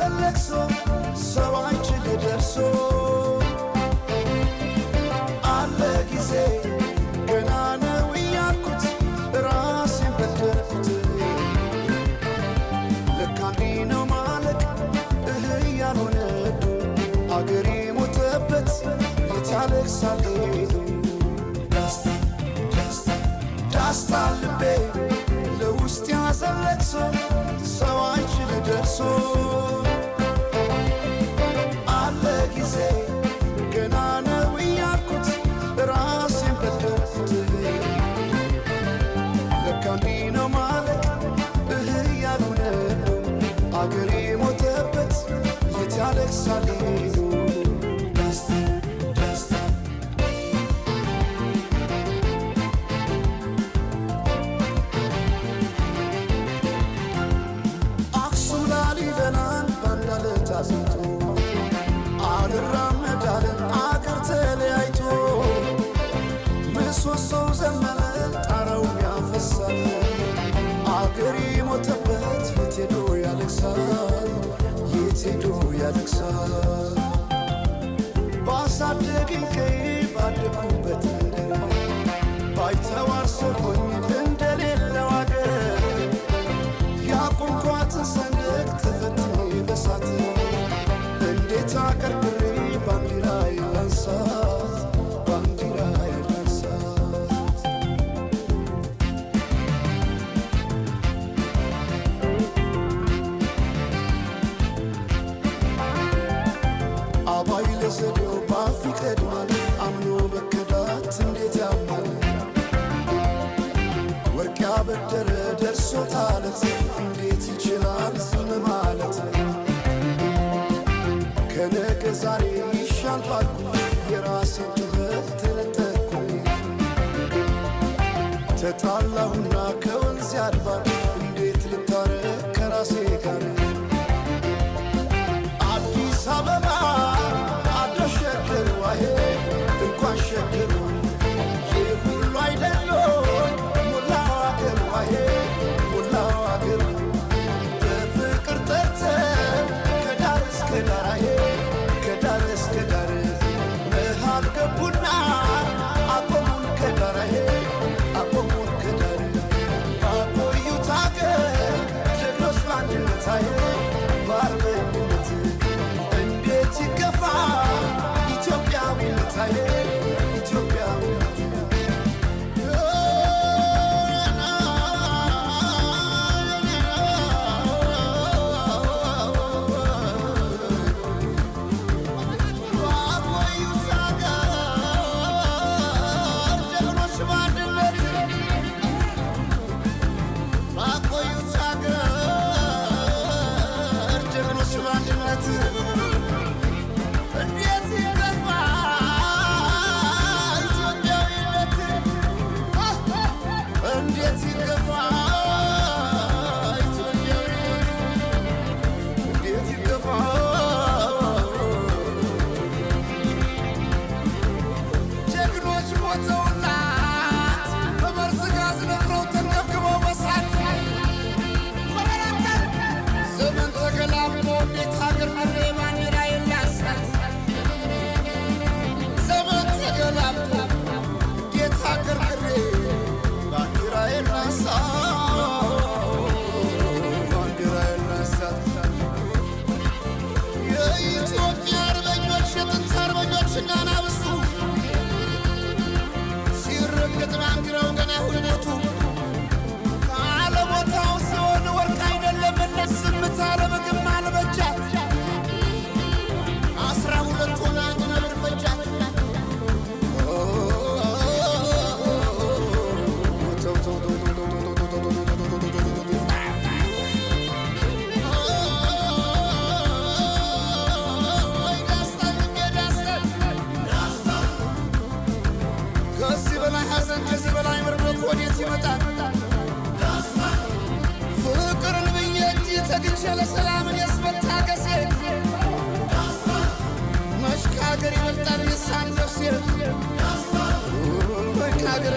ያዘለቅሶ ሰው አይችል ደርሶ አለ ጊዜ ገና ነው እያልኩት ራሴን በደልኩት ለካ እንዲህ ነው ማለቅ ያልሆነ አገሬ ሞተበት የት ያለቅሳል ዳስታ ልቤ ለውስጥ ያዘለቅሶ ሰው አይችል ደርሶ አለ ጊዜ ገና ነው እያልኩት ራሴን በደልኩት ለካ እንዲህ ነው ማለቅ ያልሆነ አገሬ ሞተበት የት ያለቅሳል አስንቶ አልራመዳለን አገር ተለያይቶ ምሰሶው ዘመነ ጣራው ያፈሳል አገሬ ሞተበት የት ሄዶ ያለቅሳል የት ሄዶ ያለቅሳል ባሳደገኝ ቀይ ባደኩበት መንደር ባይተዋር ሰሆኝ እንደሌለው አገር ያቆምኳትን ሰንደቅ ተፈትኜ በሳት እንዴት አቀርቅሬ ባንዲራዬ ላንሳት ባንዲራዬ ላንሳት አባይ ለዘዴው ባፍ ይቀድማል አምኖ በከዳት እንዴት ያማል ወርቅ ያበደረ ደርሶታለት እንዴት ይችላል ዝም ማለት ከነገ ዛሬ ይሻል ባልኩ የራሴን ጩኸት ተነጠቅኩኝ ተጣላሁና ከወንዝ አድባር እንዴት ልታረቅ ከራሴ ጋር አዲስ አበባ አደሸገር ዋሄ እንኳን ሸገሩ ይህ ሁሉ አይደሎ ሙላው አገር ዋሄ ሙላው አገር በፍቅር ጠርተን ከዳር እስከ ዳር ከዳር እስከ ዳር መሃል ገቡና አቆሙን ከዳር አቆሙን ከዳር ባቆዩት አገር ጀግኖች በአንድነት በአርበኝነት እንዴት ይገፋ ኢትዮጵያዊነት ኢትዮጵያዊነት ለሰላምን ያስመታገሴ መሽካገር ይመጣል የሳን ነፍሴ ወይ ካገር